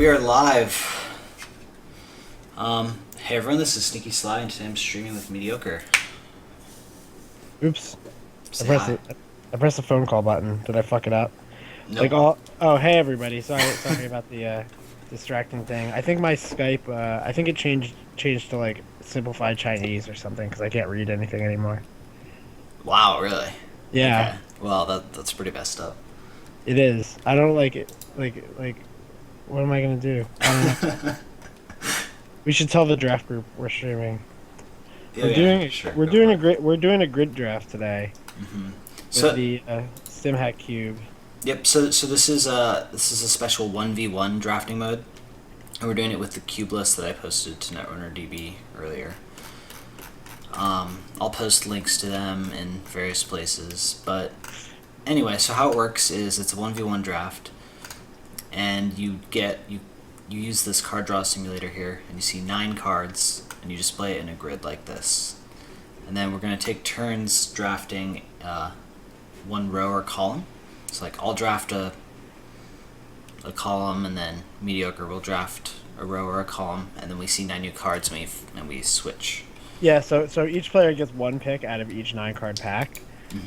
We are live. Hey everyone, this is Sneaky Sly, and today I'm streaming with Mediocre. Oops. Say hi. I pressed the phone call button. Did I fuck it up? Nope. Oh, hey everybody. Sorry about the distracting thing. I think my Skype I think it changed to like simplified Chinese or something because I can't read anything anymore. Wow, really? Yeah, Okay. Well, that's pretty messed up. it is. I don't like it. Like what am I gonna do? I don't know. We should tell the draft group we're streaming. Yeah, yeah, sure. We're Go doing for a it. great we're doing a grid draft today with So, the StimHack Cube. yep. So this is a special 1v1 drafting mode, and we're doing it with the cube list that I posted to Netrunner DB earlier. I'll post links to them in various places, but anyway, so how it works is it's a 1v1 draft, and you use this card draw simulator here, and you see 9 cards, and you display it in a grid like this. And then we're going to take turns drafting one row or column. So like I'll draft a column, and then Mediocre will draft a row or a column, and then we see 9 new cards, and we switch. Yeah, so each player gets one pick out of each 9 card pack,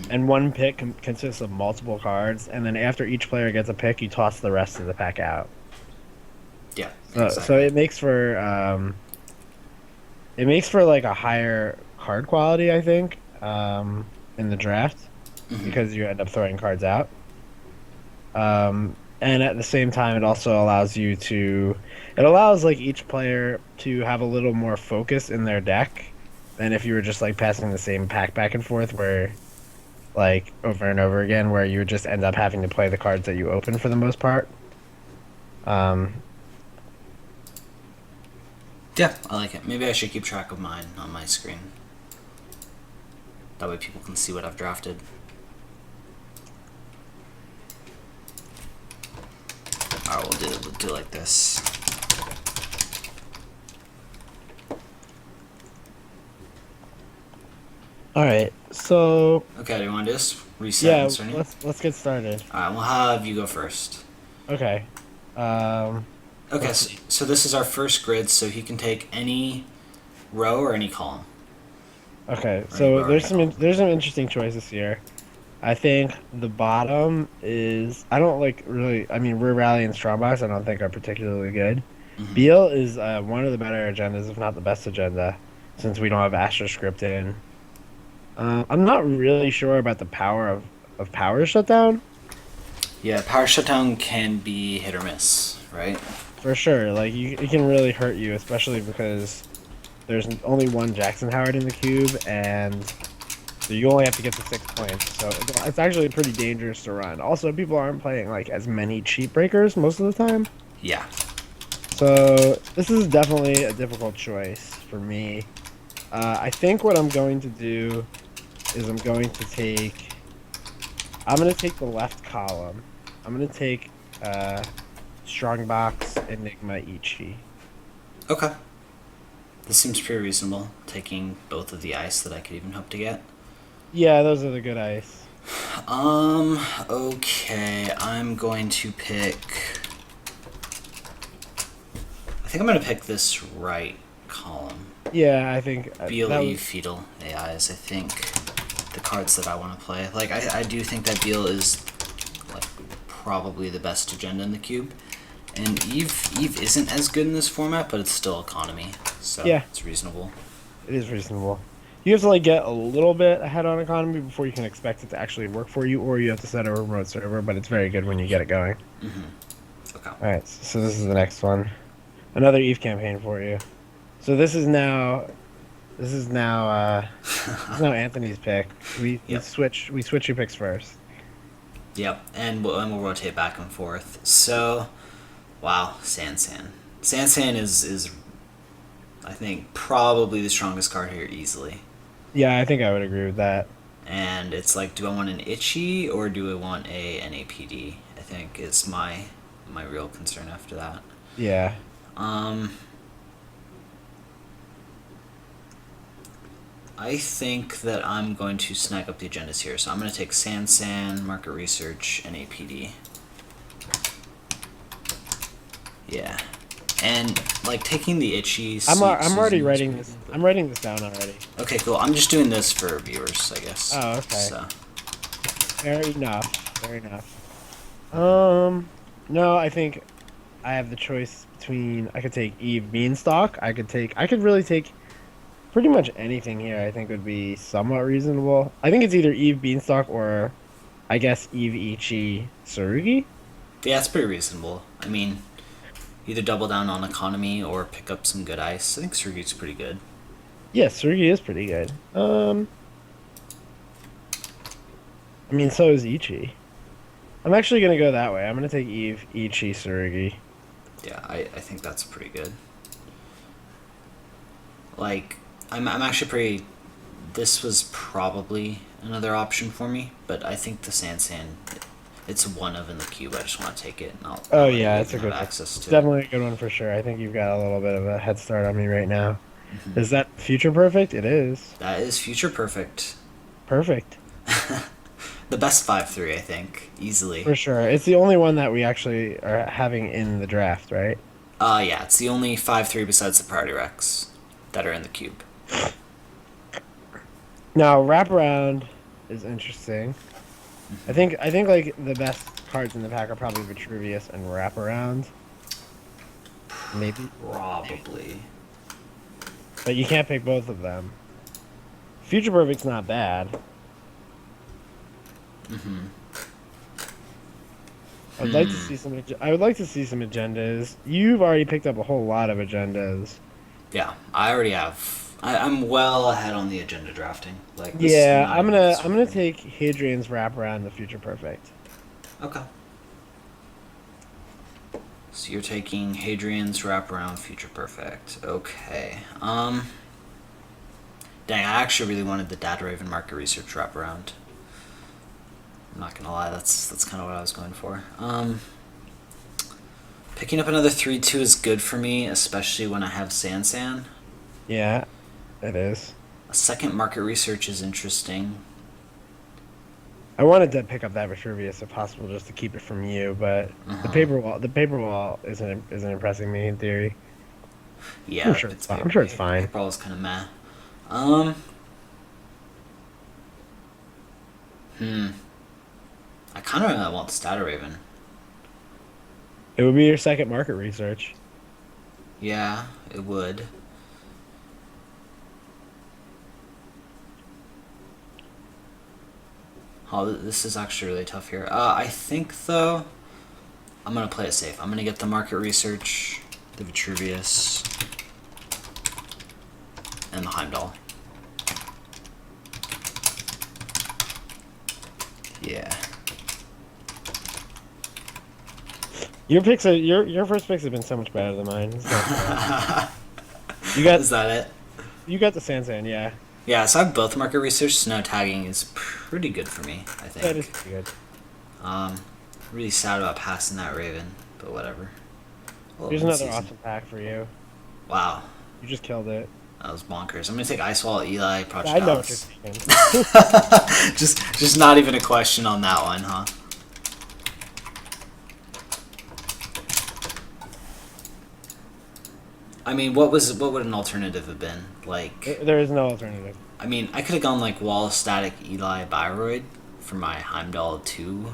and one pick consists of multiple cards, and then after each player gets a pick, you toss the rest of the pack out. Yeah, So exactly. it makes for like a higher card quality, I think, in the draft because you end up throwing cards out. And at the same time, it allows like each player to have a little more focus in their deck than if you were just like passing the same pack back and forth where like over and over again where you would just end up having to play the cards that you open for the most part. Um, Yeah, I like it. Maybe I should keep track of mine on my screen. That way people can see what I've drafted. Alright, we'll do it like this. all right, so Okay, do you want to do this? Reset yeah, and start new? let's get started. Alright, we'll have you go first. Okay. Um, Okay, let's so, see. so this is our first grid, so he can take any row or any column. Okay, Or any so row or any column. there's some interesting choices here. I think the bottom is I don't like really. I mean, Rear Rally and Strongbox I don't think are particularly good. Beal is one of the better agendas, if not the best agenda, since we don't have Astro Script in. I'm not really sure about the power of Power Shutdown Yeah, power shutdown can be hit or miss, right? for sure. Like it can really hurt you, especially because there's only one Jackson Howard in the cube, and so you only have to get to 6 points. So it's actually pretty dangerous to run. Also, people aren't playing like as many cheat breakers most of the time. Yeah. So this is definitely a difficult choice for me. I think what I'm going to do is I'm going to take the left column. I'm going to take Strongbox, Enigma, Ichi. Okay. This seems pretty reasonable, taking both of the ice that I could even hope to get. Yeah, those are the good ice. Okay, I'm going to pick... I think I'm going to pick this right column. Yeah, I think BLE Fetal AIs, I think the cards that I want to play. Like, I do think that Beal is like probably the best agenda in the cube. And Eve isn't as good in this format, but it's still economy, so yeah, it's reasonable. it is reasonable. You have to like get a little bit ahead on economy before you can expect it to actually work for you, or you have to set a remote server, but it's very good when you get it going. Okay. Alright, so this is the next one. Another Eve campaign for you. So this is now Anthony's pick. We Yep. we switch your picks first. Yep, and we'll rotate back and forth. So, wow, Sansan. Sansan is I think probably the strongest card here easily. Yeah, I think I would agree with that. And it's like, do I want an Itchy or do I want an APD? I think is my real concern after that. Yeah. I think that I'm going to snag up the agendas here. So I'm going to take Sansan, Market Research, and APD. Yeah. And like taking the itchy. I'm already Susan is writing pretty this. good, but- I'm writing this down already. Okay, cool. I'm just doing this for viewers, I guess. Oh, okay. So. Fair enough. Fair enough. No, I think I have the choice between I could take Eve Beanstalk. I could really take pretty much anything here. I think would be somewhat reasonable. I think it's either Eve Beanstalk or I guess Eve Ichi Tsurugi. Yeah, it's pretty reasonable. I mean, either double down on economy or pick up some good ice. I think Surge's pretty good. Yeah, Tsurugi is pretty good. I mean, so is Ichi. I'm actually gonna go that way. I'm gonna take Eve Ichi Tsurugi. Yeah, I think that's pretty good. Like, I'm actually pretty. This was probably another option for me, but I think the Sand, it's one of in the cube. I just want to take it. And Oh I'll yeah, let it's you a have good one. access to Definitely a good one for sure. I think you've got a little bit of a head start on me right now. it. Is that future perfect? It is. That is future perfect. Perfect. The best 5-3, I think, easily. For sure. It's the only one that we actually are having in the draft, right? Yeah, it's the only 5-3 besides the priority Rex that are in the cube. Now, wraparound is interesting. I think like the best cards in the pack are probably Vitruvius and wraparound. Maybe. Probably. But you can't pick both of them. Future Perfect's not bad. I'd like to see some. I would like to see some agendas. You've already picked up a whole lot of agendas. Yeah, I already have. I'm well ahead on the agenda drafting. Like, this Yeah, is not I'm even gonna starting. take Hadrian's wraparound the Future Perfect. Okay. So you're taking Hadrian's wraparound future perfect. Okay. Dang, I actually really wanted the Data Raven market research wraparound. I'm not gonna lie, that's kind of what I was going for. Picking up another 3/2 is good for me, especially when I have Sansan. Yeah, it is. A second market research is interesting. I wanted to pick up that Vitruvius if possible, just to keep it from you, but the paper wall isn't impressing me in theory. Yeah, I'm sure it's fine. I'm sure it's fine. Paper was kind of meh. I kind of want the Data Raven. It would be your second market research. Yeah, it would. Oh, this is actually really tough here. I think, though, I'm going to play it safe. I'm going to get the market research, the Vitruvius, and the Heimdall. Yeah. Your first picks have been so much better than mine. It's not fair. You got Is that it? You got the Sansan, yeah. Yeah, so I have both market research. Snow tagging is pretty good for me, I think. That is pretty good. Really sad about passing that Raven, but whatever. Well, Here's this another season. awesome pack for you. Wow, You just killed it. that was bonkers. I'm gonna take Ice Wall, Eli, Project I know what Alice. you're thinking. just not even a question on that one, huh? I mean, what would an alternative have been? Like, There is no alternative. I mean, I could have gone like Wall Static Eli Byroid for my Heimdall 2.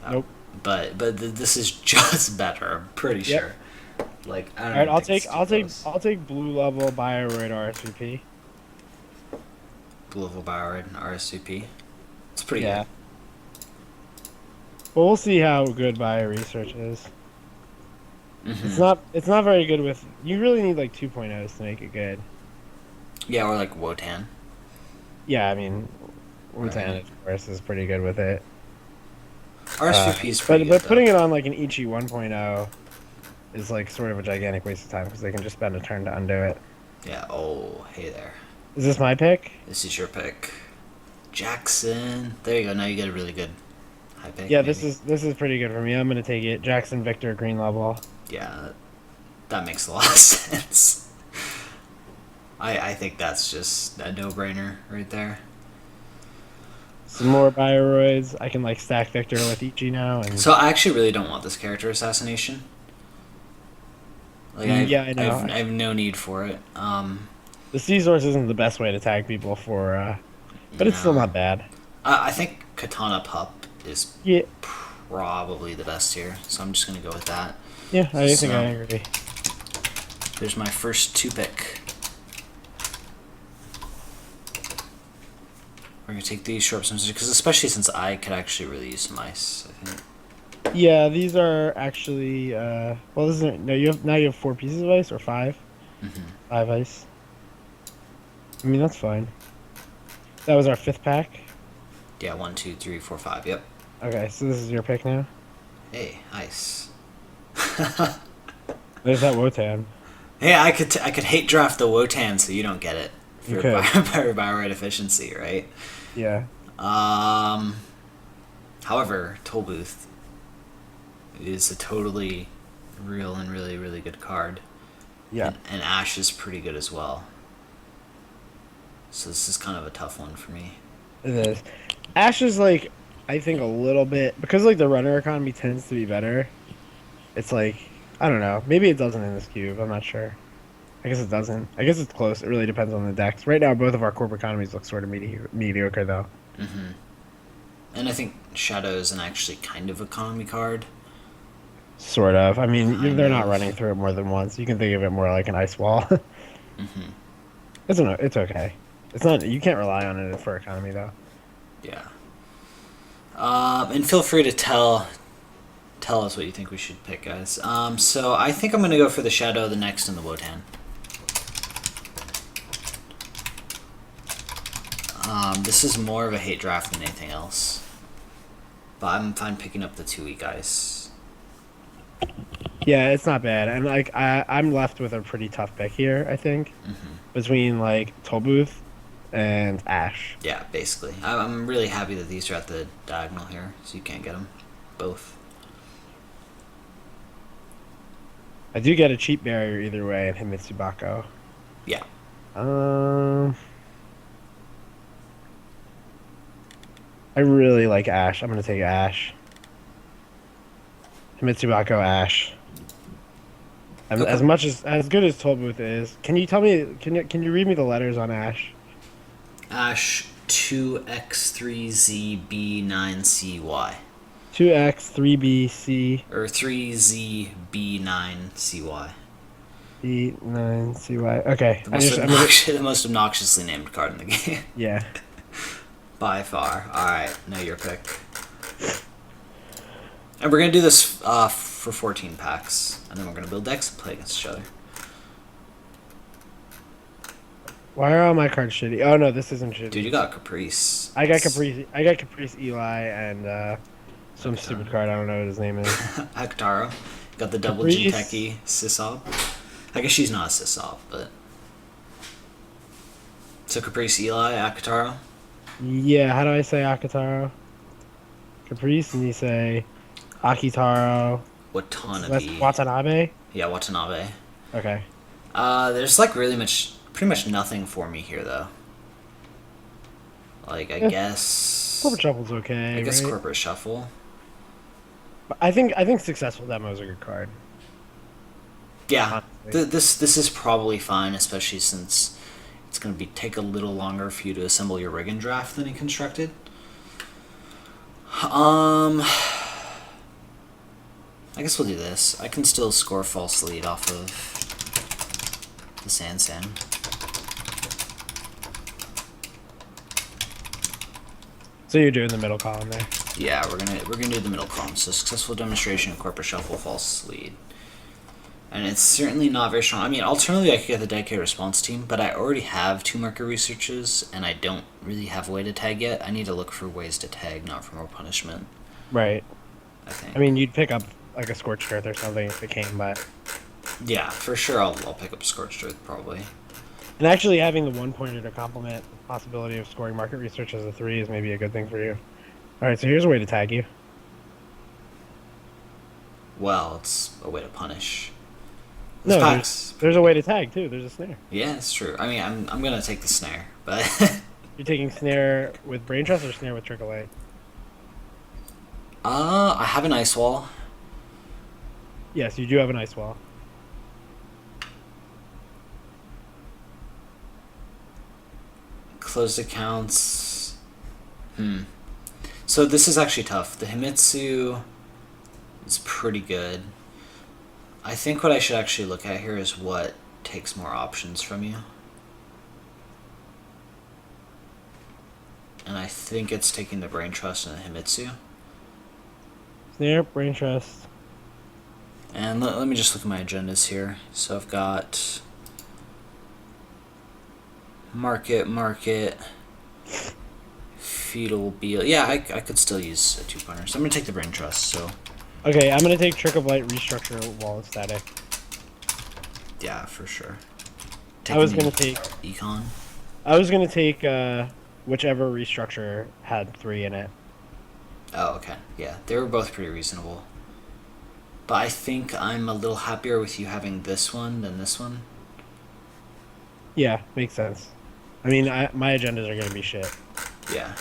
Nope. But this is just better. I'm pretty Yep. sure. Like, I don't All right, even think it's too close. I'll take blue level Bioroid RSVP. Blue Level Byroid and RSVP. It's pretty Yeah. good. But we'll see how good Bio Research is. Mhm. It's not very good with. You really need like 2.0s to make it good. Yeah, or like Wotan. Yeah, I mean, Wutan Right. of course is pretty good with it. RSVP is pretty But good. putting it on like an Ichi 1.0 is like sort of a gigantic waste of time because they can just spend a turn to undo it. Yeah. Oh, hey there. Is this my pick? This is your pick, Jackson. There you go. Now you get a really good high pick. Yeah, maybe. this is pretty good for me. I'm gonna take it. Jackson Victor green level. Yeah, that makes a lot of sense. I think that's just a no-brainer right there. Some more Bioroids. I can like stack Victor with Ichi now, and So I actually really don't want this character assassination. Like yeah, I know. I have no need for it. The Sea Source isn't the best way to tag people for, but it's still No. not bad. I think Katana Pup is Yeah, probably the best here, so I'm just gonna go with that. yeah, I think I So agree. there's my first 2 pick. We're gonna take these short sims because especially since I could actually really use some ice. I think. Yeah, these are actually, well, this isn't, no, you have 4 pieces of ice or 5? Mm-hmm. 5 ice. I mean, that's fine. That was our 5th pack. Yeah, 1, 2, 3, 4, 5. Yep. Okay, so this is your pick now. Hey, ice. There's that Wotan. Hey, I could hate draft the Wotan so you don't get it You for could. Bioroid efficiency, right? Yeah. However, Tollbooth is a totally real and really, really good card. Yeah. And Ash is pretty good as well. So this is kind of a tough one for me. It is. Ash is like, I think a little bit, because like the runner economy tends to be better. It's like, I don't know. Maybe it doesn't in this cube. I'm not sure. I guess it doesn't. I guess it's close. It really depends on the decks. Right now, both of our corporate economies look sort of mediocre, though. Mm-hmm. And I think Shadow is an actually kind of economy card. Sort of. I mean, Kind they're not of. running through it more than once. You can think of it more like an ice wall. Mm-hmm. It's okay. It's not. You can't rely on it for economy, though. Yeah. And feel free to tell us what you think we should pick, guys. So I think I'm gonna go for the Shadow, the next, and the Wotan. This is more of a hate draft than anything else. But I'm fine picking up the 2 weak ice. Yeah, it's not bad. And like, I'm left with a pretty tough pick here. I think Mm-hmm. between like Tollbooth and Ash. Yeah, basically. I'm really happy that these are at the diagonal here, so you can't get them both. I do get a cheap barrier either way in Himitsu Bako. Yeah. I really like Ash. I'm gonna take Ash. Himitsu Bako Ash. And Okay. as good as Tollbooth is, can you tell me? Can you read me the letters on Ash? Ash 2x3zb9cy. 2x3bc Or 3zb9cy. B9cy. Okay, The most obnoxiously named card in the game. yeah. By far. Alright, now your pick. And we're going to do this for 14 packs. And then we're going to build decks and play against each other. Why are all my cards shitty? Oh no, this isn't shitty. Dude, you got Caprice. I got Caprice. I got Caprice Eli and some stupid card. I don't know what his name is. Haktaro. Got the double Caprice. Jinteki Sisop. I guess she's not a Sisop, but... So Caprice, Eli, Akataro. Yeah, how do I say Akataro? Caprice, and you say Akitaro. Watanabe. Watanabe? Yeah, Watanabe. Okay. There's like pretty much nothing for me here though. Like I guess. Corporate Shuffle's okay. I guess right? Corporate Shuffle. But I think Successful Demo is a good card. Yeah, Honestly. this is probably fine, especially since it's gonna take a little longer for you to assemble your rig and draft than in constructed. I guess we'll do this. I can still score false lead off of the Sand. So you're doing the middle column there. Yeah, we're gonna do the middle column. So successful demonstration, corporate shuffle, false lead. And it's certainly not very strong. I mean, alternatively, I could get the dedicated response team, but I already have 2 marker researches, and I don't really have a way to tag yet. I need to look for ways to tag, not for more punishment. Right. I think. I mean, you'd pick up like a Scorched Earth or something if it came, but... Yeah, for sure I'll pick up Scorched Earth, probably. And actually having the 1-pointer to complement the possibility of scoring market research as a 3 is maybe a good thing for you. Alright, so here's a way to tag you. Well, it's a way to punish. No, Packs. there's a way to tag too. There's a snare. Yeah, it's true. I mean, I'm gonna take the snare, but... You taking snare with brain trust or snare with trickle light? I have an ice wall. Yes, you do have an ice wall. Closed accounts. So this is actually tough. The Himitsu is pretty good. I think what I should actually look at here is what takes more options from you. And I think it's taking the Brain Trust and the Himitsu. Snare, brain trust. And let me just look at my agendas here. So I've got market, fetal beal. Yeah, I could still use a 2-pointer. So I'm going to take the Brain Trust, so... Okay, I'm gonna take Trick of Light, restructure while it's static. Yeah, for sure. I was gonna take Econ. I was gonna take whichever restructure had 3 in it. Oh, okay. Yeah, they were both pretty reasonable. But I think I'm a little happier with you having this one than this one. Yeah, makes sense. I mean, my agendas are gonna be shit. Yeah.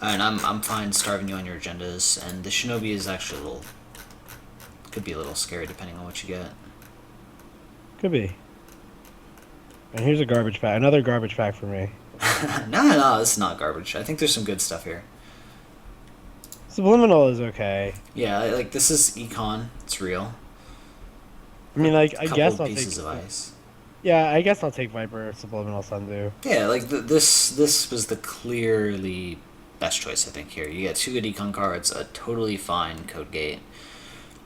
And I'm fine starving you on your agendas, and the Shinobi is actually a little... could be a little scary depending on what you get. Could be. And here's a garbage pack. Another garbage pack for me. No, this is not garbage. I think there's some good stuff here. Subliminal is okay. Yeah, like, this is Econ. It's real. I mean, like, I Couple guess I'll pieces take... of ice. Yeah, I guess I'll take Viper, Subliminal Sundew. Yeah, like, this was the clearly best choice, I think, here. You get 2 good Econ cards, a totally fine Code Gate,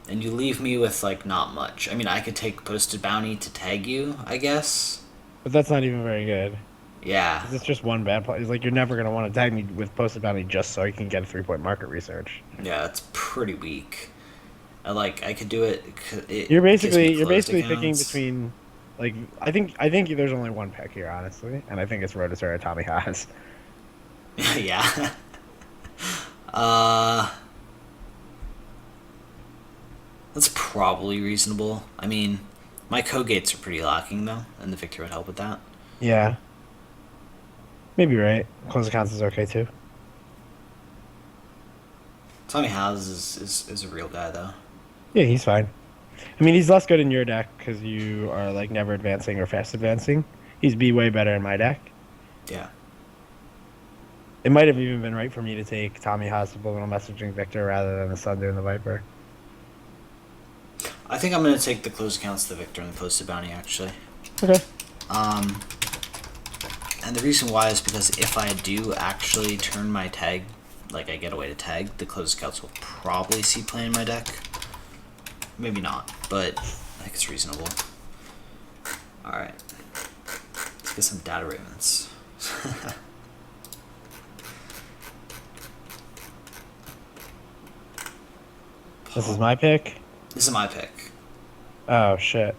and you leave me with, like, not much. I mean, I could take Posted Bounty to tag you, I guess. But that's not even very good. Yeah. 'Cause it's just one bad play. It's like, you're never going to want to tag me with Posted Bounty just so I can get a 3-point market research. Yeah, it's pretty weak. I could do it. You're basically accounts. picking between... Like, I think there's only one pick here, honestly. And I think it's Rotisera Tommy Haas. Yeah. That's probably reasonable. I mean, my code gates are pretty lacking, though, and the Victor would help with that. Yeah. Maybe right. Close accounts is okay, too. Tommy Haas is a real guy, though. Yeah, he's fine. I mean, he's less good in your deck because you are, like, never advancing or fast advancing. He's way better in my deck. Yeah. It might have even been right for me to take Tommy Haas, Subliminal Messaging Victor, rather than the Sundew and the Viper. I think I'm going to take the closed accounts, the Victor, and the Posted Bounty, actually. Okay. And the reason why is because if I do actually turn my tag, like I get away to tag, the closed accounts will probably see play in my deck. Maybe not, but I think it's reasonable. Alright. Let's get some data ravens. This is my pick? This is my pick. Oh, shit.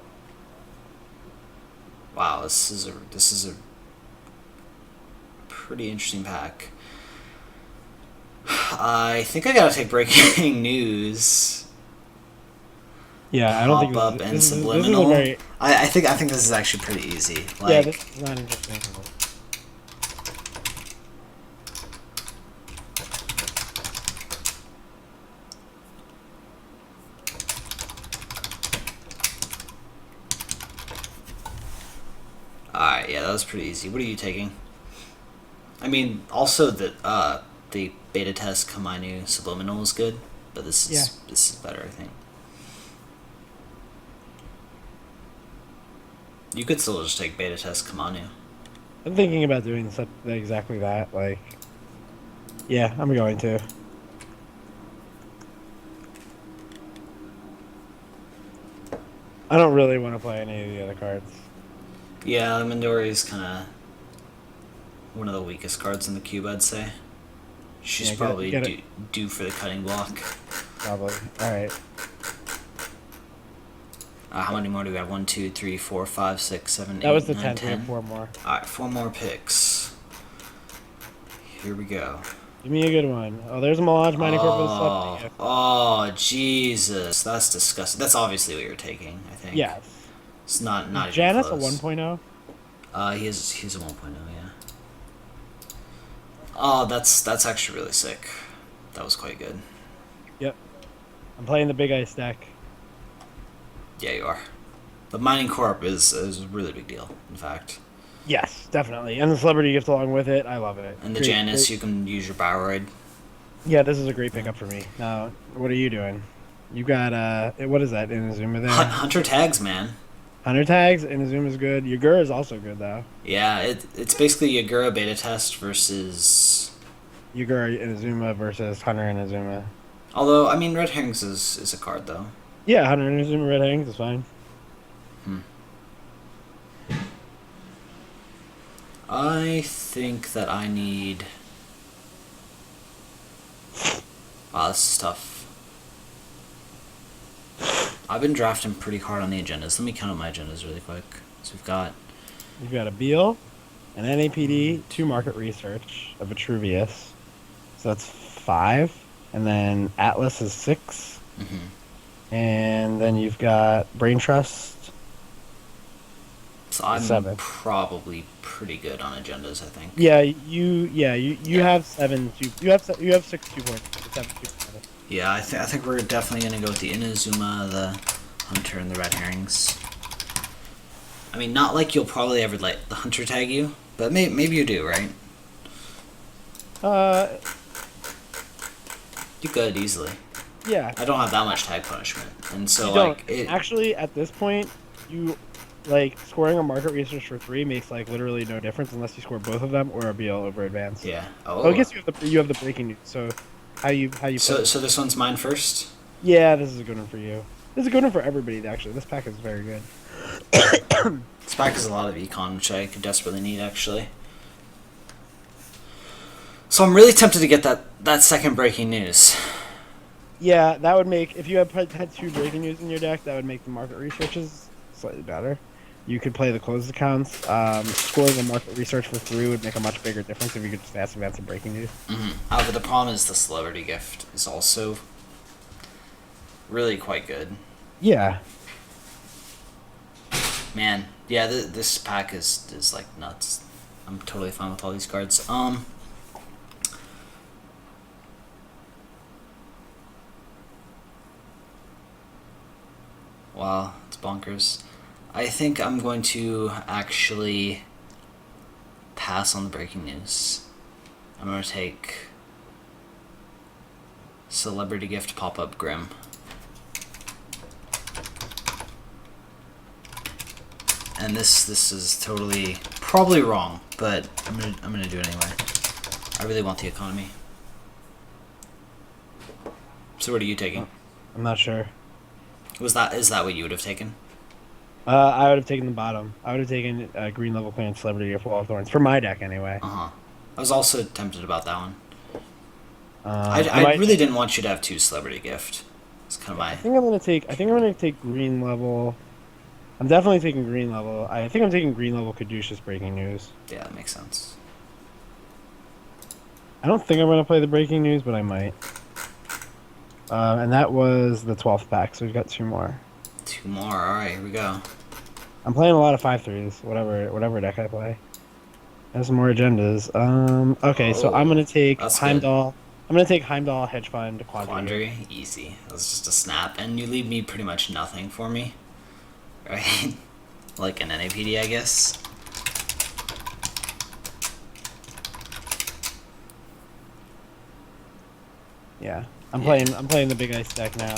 Wow, this is a pretty interesting pack. I think I gotta take breaking news. Yeah, I don't think Pop up and subliminal. This is a very... I think this is actually pretty easy. Like, yeah, this is not interesting. Alright, yeah, that was pretty easy. What are you taking? I mean, also the beta test Kamainu Subliminal is good, but this is better, I think. You could still just take beta test Kamanu. I'm thinking about doing exactly that. Like, yeah, I'm going to. I don't really want to play any of the other cards. Yeah, Midori is kind of one of the weakest cards in the cube, I'd say. She's probably due for the cutting block. Probably. Alright. How many more do we have? 1, 2, 3, 4, 5, 6, 7, 8, That was the 9, 10th. We have 4 more. Alright, 4 more picks. Here we go. Give me a good one. Oh, there's a Melange Mining Corpus. Oh, Jesus. That's disgusting. That's obviously what you're taking, I think. Yes. It's not even Janus close. a 1.0? He's a 1.0, yeah. Oh, that's actually really sick. That was quite good. Yep. I'm playing the Big Ice deck. Yeah, you are. The Mining Corp is a really big deal, in fact. Yes, definitely. And the celebrity gift along with it. I love it. And the Great, Janus, great. you can use your Bowroid. Yeah, this is a great pickup for me. Now, what are you doing? You got what is that Inazuma there? Hunter tags, man. 100 tags. Inazuma is good. Yagura is also good though. Yeah, it's basically Yagura beta test versus. Yagura Inazuma versus Hunter Inazuma. Although, I mean, Red Herrings is a card, though. Yeah, Hunter Inazuma Red Hangs is fine. Hmm. I think that I need. Wow, this is tough. I've been drafting pretty hard on the agendas. Let me count up my agendas really quick. So we've got. You've got a Beal, an NAPD, 2 market research, a Vitruvius. So that's 5. And then Atlas is 6. And then you've got Brain Trust. So I'm 7. probably pretty good on agendas, I think. You have 7. You have 6 2 points. 7 2 points. Yeah, I think we're definitely gonna go with the Inazuma, the Hunter, and the Red Herrings. I mean, not like you'll probably ever let the Hunter tag you, but maybe you do, right? You could easily. Yeah. I don't have that much tag punishment, and so You like don't. Actually, at this point, you like scoring a market research for 3 makes like literally no difference unless you score both of them or a BL over advance. Yeah. Oh, I guess you have the breaking news. So how you So this one's mine first. Yeah, this is a good one for you. This is a good one for everybody. Actually, this pack is very good. This pack has a lot of econ, which I could desperately need actually. So I'm really tempted to get that second breaking news. Yeah, that would make if you had 2 breaking news in your deck, that would make the market researches slightly better. You could play the closed accounts. Scoring a market research for 3 would make a much bigger difference if you could just ask about some breaking news. However, the problem is the celebrity gift is also really quite good. Yeah. Man, yeah, this pack is like nuts. I'm totally fine with all these cards. Wow, it's bonkers. I think I'm going to actually pass on the breaking news. I'm going to take Celebrity Gift Pop-Up Grim. And this is totally probably wrong, but I'm gonna do it anyway. I really want the economy. So what are you taking? I'm not sure. Is that what you would have taken? I would have taken the bottom. I would have taken green level clearance celebrity of Wall of Thorns for my deck anyway. I was also tempted about that one. I I really didn't want you to have 2 celebrity gift. It's kind of my. I think I'm gonna take green level. I'm definitely taking green level. I think I'm taking green level Caduceus breaking news. Yeah, that makes sense. I don't think I'm gonna play the breaking news, but I might. And that was the 12th pack, so we've got 2 more. 2 more. All right, here we go. I'm playing a lot of 5/3s, whatever deck I play. Has some more agendas. Okay, so I'm gonna take Heimdall. I'm gonna take Heimdall, Hedge Fund, Quandary, easy. That was just a snap, and you leave me pretty much nothing for me, right? Like an NAPD, I guess. Yeah, I'm playing the Big Ice deck now.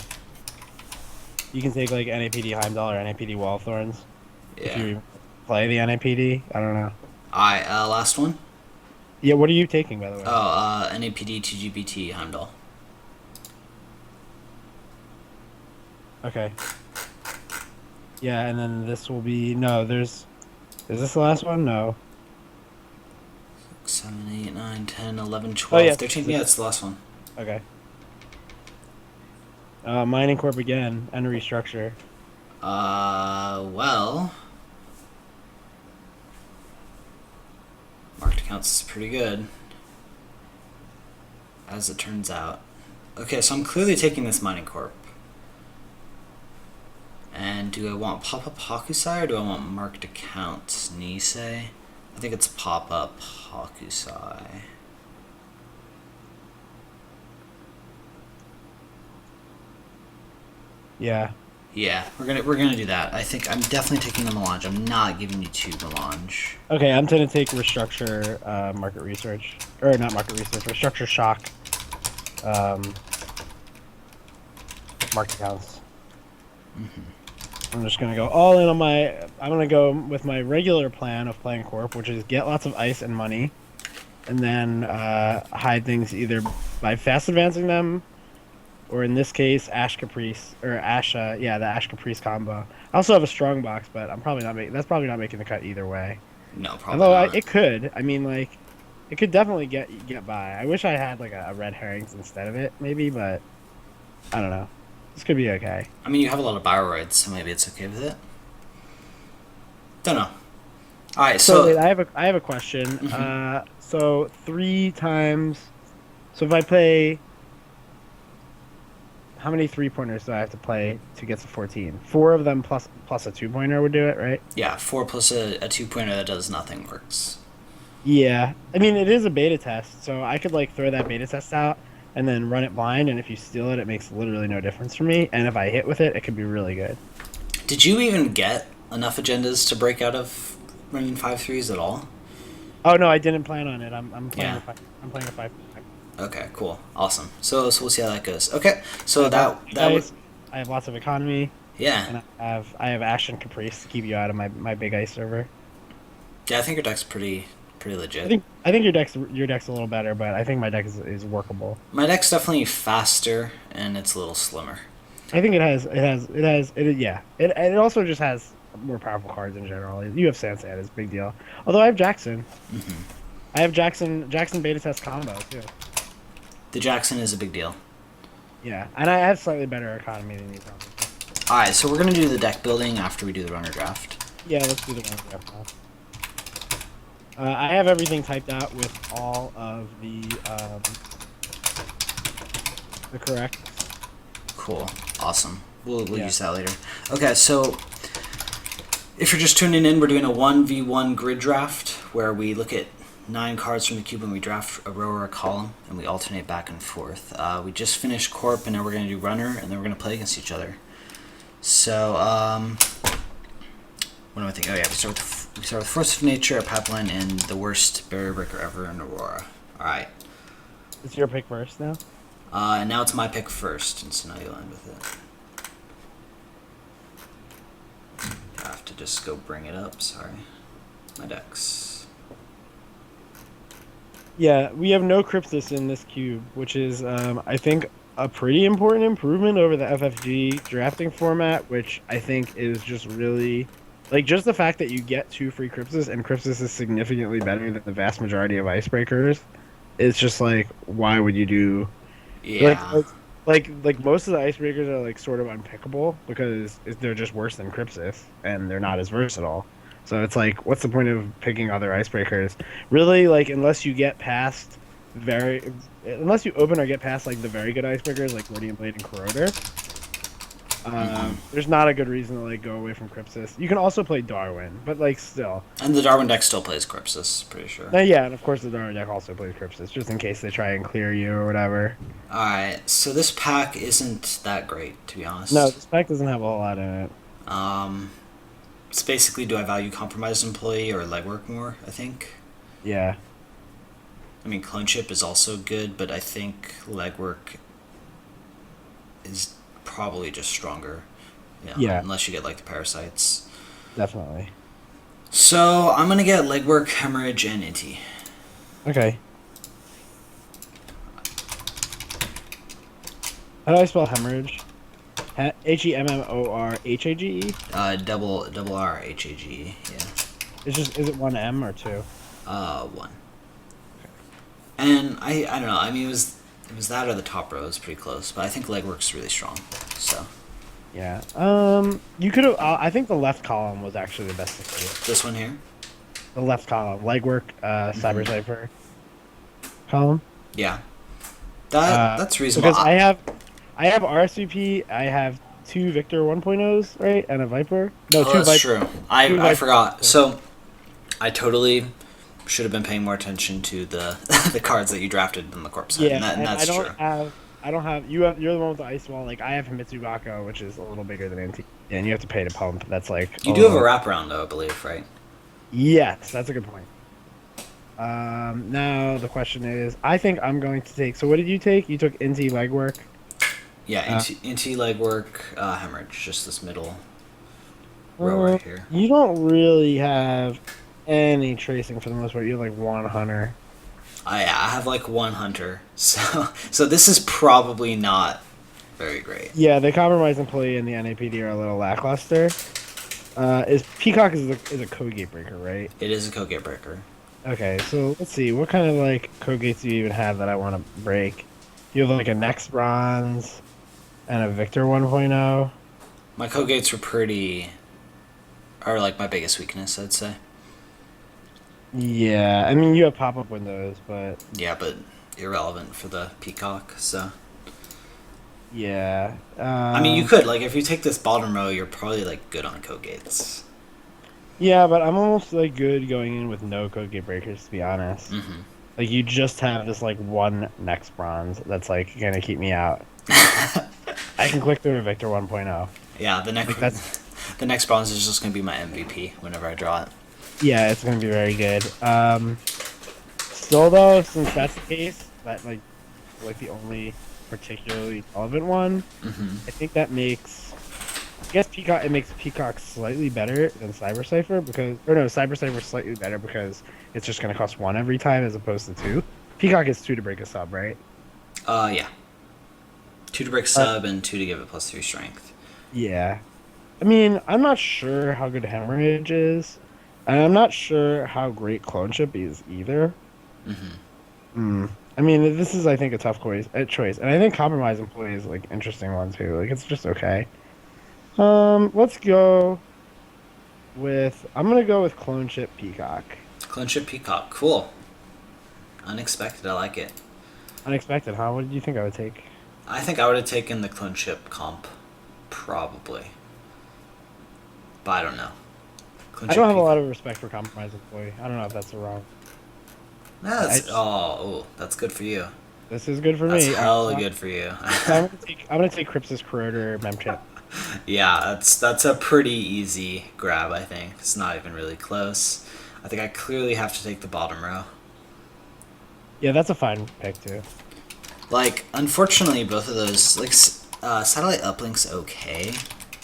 You can take like NAPD Heimdall or NAPD Wall of Thorns. Yeah. If you play the NAPD, I don't know. Alright, last one. Yeah, what are you taking, by the way? Oh, NAPD 2GBT Heimdall. Okay. Yeah, and then this will be... No, there's... Is this the last one? No. 7, 8, 9, 10, 11, 12, Oh, yeah. 13. Yeah, it's the last one. Okay. Mining Corp again, and restructure. Well... Marked accounts is pretty good. As it turns out. Okay, so I'm clearly taking this Mining Corp. And do I want pop-up Hakusai or do I want marked accounts Nisei? I think it's pop-up Hakusai. Yeah. Yeah, we're gonna do that. I think I'm definitely taking the melange. I'm not giving you two melange. Okay, I'm gonna take restructure market research. Or not market research, restructure shock market counts. I'm just gonna go all in on my. I'm gonna go with my regular plan of playing Corp, which is get lots of ice and money, and then hide things either by fast advancing them, or in this case, Ash Caprice or Ash. Yeah, the Ash Caprice combo. I also have a strong box, but I'm probably not making. That's probably not making the cut either way. No, probably Although not. it could. I mean, like, it could definitely get by. I wish I had like a red herrings instead of it, maybe, but I don't know. This could be okay. I mean, you have a lot of Bioroids, so maybe it's okay with it. Don't know. All right, So so wait, I have a question. So three times. So if I play, how many 3-pointers do I have to play to get to 14? Four of them plus a 2-pointer would do it, right? yeah, 4 plus a 2-pointer that does nothing works. Yeah. I mean, it is a beta test, so I could like throw that beta test out and then run it blind, and if you steal it, it makes literally no difference for me. And if I hit with it, it could be really good. Did you even get enough agendas to break out of running 5/3s at all? Oh no, I didn't plan on it. I'm playing Yeah. a five. I'm playing a 5. Okay, cool, awesome. So we'll see how that goes. Okay, so I that was I have lots of economy, yeah. and I have Ash and Caprice to keep you out of my big ice server. Yeah, I think your deck's pretty legit. I think your deck's a little better, but I think my deck is workable. My deck's definitely faster and it's a little slimmer. I think yeah. It also just has more powerful cards in general. You have Sansan, it's a big deal. Although I have Jackson. I have Jackson beta test combo too. The Jackson is a big deal. Yeah, and I have slightly better economy than you probably. All right, so we're gonna do the deck building after we do the runner draft. Yeah, let's do the one draft now. I have everything typed out with all of the correct. Cool, awesome. We'll Yeah. use that later. Okay, so if you're just tuning in, we're doing a 1v1 grid draft where we look at 9 cards from the cube and we draft a row or a column and we alternate back and forth. We just finished Corp and now we're going to do Runner and then we're going to play against each other. So, what am I thinking? Oh yeah, we start with Force of Nature, a pipeline, and the worst barrier breaker ever in Aurora. Alright. It's your pick first now. And now it's my pick first, and so now you'll end with it. I have to just go bring it up, sorry. My decks. Yeah, we have no Cryptus in this cube, which is, I think, a pretty important improvement over the FFG drafting format, which I think is just really, like, just the fact that you get 2 free Cryptus, and Cryptus is significantly better than the vast majority of icebreakers. It's just like, why would you do? Yeah. Like most of the icebreakers are like sort of unpickable because they're just worse than Crypsis, and they're not as versatile. So it's like, what's the point of picking other icebreakers? Really, like, unless you open or get past like the very good icebreakers like Radiant Blade and Corroder, there's not a good reason to like go away from Crypsis. You can also play Darwin, but like still. And the Darwin deck still plays Crypsis, pretty sure. Yeah, and of course the Darwin deck also plays Crypsis, just in case they try and clear you or whatever. Alright, so this pack isn't that great, to be honest. No, this pack doesn't have a whole lot in it. It's basically, do I value Compromised Employee or Legwork more, I think. Yeah. I mean, Clone Chip is also good, but I think Legwork is probably just stronger. Yeah. Unless you get, like, the Parasites. Definitely. So, I'm gonna get Legwork, Hemorrhage, and Inti. Okay. How do I spell hemorrhage? Hemmorhage? Double R H A G E, yeah. Is it one M or two? 1. And I don't know. I mean, it was that or the top row. It was pretty close, but I think Legwork's really strong. So Yeah. You could have. I think the left column was actually the best thing to this one here. do. The left column, legwork, Cyber Cipher column. Yeah, that's reasonable. Because I have RSVP. I have 2 Victor 1.0s, right, and a Viper. No, 2 that's Viper. true. I forgot. So I totally should have been paying more attention to the the cards that you drafted in the corpse set. Yeah, and that's I don't true. I don't have you have you're the one with the ice wall. Like I have Himitsu Bako, which is a little bigger than NT, and you have to pay to pump. That's like You do have a wraparound though, I believe, right? yes, that's a good point. Now the question is, I think I'm going to take. So what did you take? You took NT legwork. Yeah, Uh, into legwork, hemorrhage, just this middle row right here. you don't really have any tracing for the most part. You have like one hunter. I have like one hunter, so this is probably not very great. Yeah, the compromise employee and the NAPD are a little lackluster. Is Peacock is a code gate breaker, right? It is a code gate breaker. Okay, so let's see. What kind of like code gates do you even have that I want to break? You have like a Next Bronze and a Victor 1.0. My code gates are like my biggest weakness, I'd say. Yeah, I mean you have pop-up windows, but Yeah, but irrelevant for the peacock. So yeah. I mean, you could like if you take this bottom row, you're probably like good on code gates. Yeah, but I'm almost like good going in with no code gate breakers to be honest. Mm-hmm. Like you just have this like one Next Bronze that's like gonna keep me out. I can click through a Victor 1.0. Yeah, the next Like that's the next bronze is just gonna be my MVP whenever I draw it. yeah, it's gonna be very good. Still though, since that's the case, that like the only particularly relevant one, Mm-hmm. I think that makes I guess Peacock it makes Peacock slightly better than Cyber Cipher because or no, Cyber Cipher slightly better because it's just gonna cost one every time as opposed to two. Peacock is two to break a sub, right? Yeah. 2 to break sub and 2 to give it +3 strength. Yeah. I mean, I'm not sure how good Hemorrhage is, and I'm not sure how great Cloneship is either. Mm-hmm. I mean, this is, I think, a tough choice, and I think Compromise Employee is like interesting one too. Like, it's just okay. Let's go with. I'm gonna go with Cloneship Peacock. Clinship peacock, cool. Unexpected, I like it. Unexpected, huh? What did you think I would take? I think I would have taken the clinship comp, probably. But I don't know. I don't have a lot of respect for Compromise Employee. I don't know if that's wrong. That's good for you. This is good for That's me. hella good for you. I'm gonna take Crypsis Corroder Memchip. Yeah, that's a pretty easy grab, I think. It's not even really close. I think I clearly have to take the bottom row. Yeah, that's a fine pick too. Like, unfortunately, both of those, like, Satellite Uplink's okay.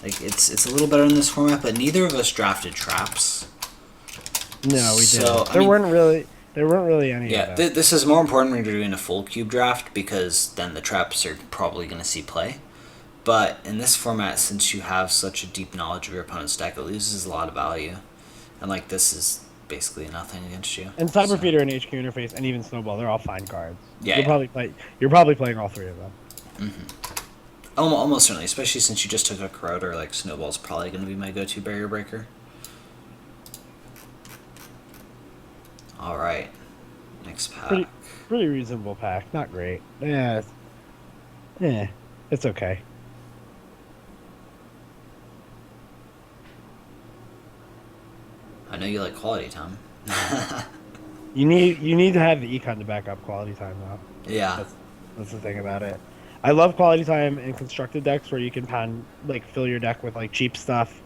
Like, it's a little better in this format, but neither of us drafted traps. No, we So, didn't. I mean, There weren't really any. yeah, of them. this is more important when you're doing a full cube draft because then the traps are probably going to see play. But in this format, since you have such a deep knowledge of your opponent's deck, it loses a lot of value. And, like, this is basically nothing against you. And Cyber Feeder and HQ Interface and even Snowball, they're all fine cards. Yeah, You're probably playing all three of them. Mm-hmm. Almost certainly, especially since you just took a Corroder, like, Snowball's probably going to be my go-to barrier breaker. Alright. Next pack. Pretty reasonable pack. Not great. Yeah. It's okay. I know you like quality time. You need to have the econ to back up quality time though. Yeah. That's the thing about it. I love quality time in constructed decks where you can fill your deck with like cheap stuff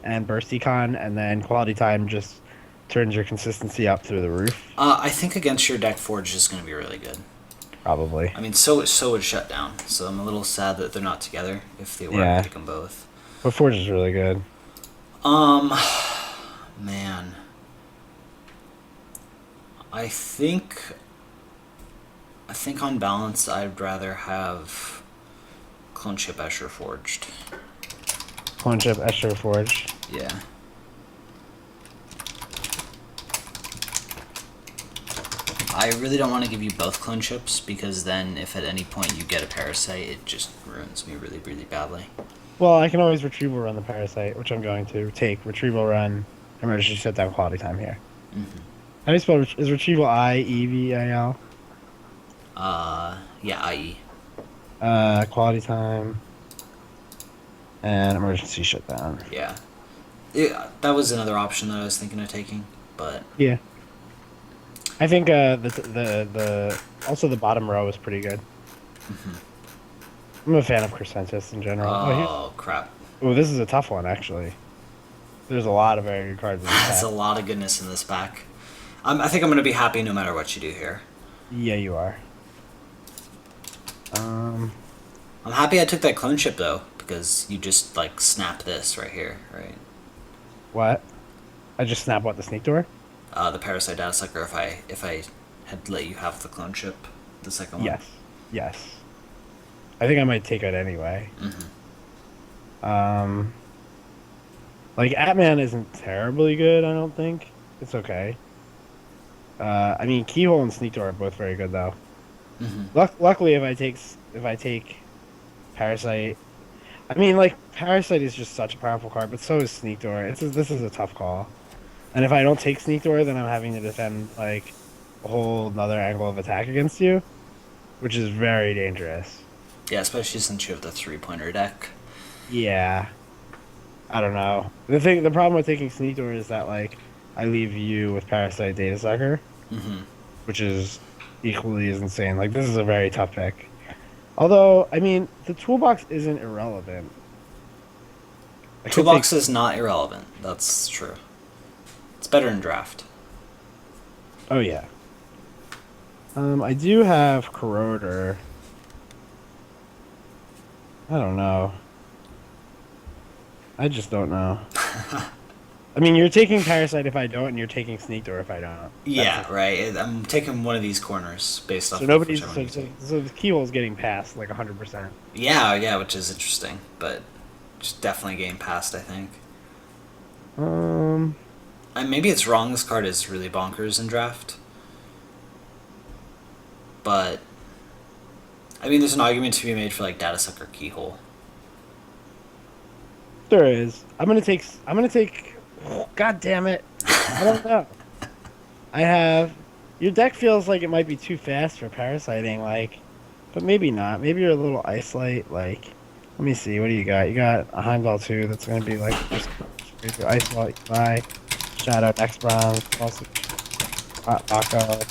and burst econ, and then quality time just turns your consistency up through the roof. I think against your deck, Forge is going to be really good. Probably. I mean, so would Shutdown. So I'm a little sad that they're not together. If they were, Yeah. I'd pick them both. But Forge is really good. Man. I think on balance, I'd rather have Clone Chip Escher Forged. Clone Chip Escher Forge. Yeah. I really don't want to give you both clone chips because then if at any point you get a parasite, it just ruins me really, really badly. Well, I can always retrieval run the parasite, which I'm going to take. Retrieval run, emergency shutdown, quality time here. Mm-hmm. How do you spell is retrieval IEVAL? Yeah, IE. Quality time and emergency shutdown. Yeah. That was another option that I was thinking of taking, but Yeah. I think the also the bottom row is pretty good. mm-hmm. I'm a fan of Crescentis in general. Oh, crap. Oh, this is a tough one, actually. There's a lot of very good cards in this There's pack. a lot of goodness in this pack. I think I'm going to be happy no matter what you do here. Yeah, you are. I'm happy I took that clone ship, though, because you just, like, snap this right here, right? What? I just snap what, the sneak door? The Parasite Data Sucker, if I had let you have the clone ship, the second one. Yes. Yes. I think I might take it anyway. Mm-hmm. Like, Atman isn't terribly good, I don't think. It's okay. I mean, Keyhole and Sneak Door are both very good, though. Mm-hmm. Luckily, if I take Parasite, I mean, like, Parasite is just such a powerful card, but so is Sneak Door. This is a tough call. And if I don't take Sneak Door, then I'm having to defend, like, a whole another angle of attack against you, which is very dangerous. Yeah, especially since you have the 3-pointer deck. Yeah. I don't know. The problem with taking Sneak Door is that, like, I leave you with Parasite Data Sucker, Mm-hmm. which is equally as insane. Like, this is a very tough pick. Although, I mean, the toolbox isn't irrelevant. I could Toolbox take... is not irrelevant. That's true. It's better in draft. Oh, yeah. I do have Corroder. I don't know. I just don't know. I mean, you're taking Parasite if I don't, and you're taking Sneak Door if I don't. Yeah, right. I'm taking one of these corners based off So of nobody's whichever one you take. so the keyhole's getting passed like 100%. Yeah, which is interesting, but just definitely getting past, I think. Um, And maybe it's wrong. This card is really bonkers in draft, but I mean, there's an argument to be made for like Data Sucker Keyhole. there is. I'm gonna take. God damn it! I don't know. I have. Your deck feels like it might be too fast for parasiting, like, but maybe not. Maybe you're a little isolate. Like, let me see. What do you got? You got a Heimdall 2 that's gonna be like just isolate by Shadow Next Bronze, also Baka,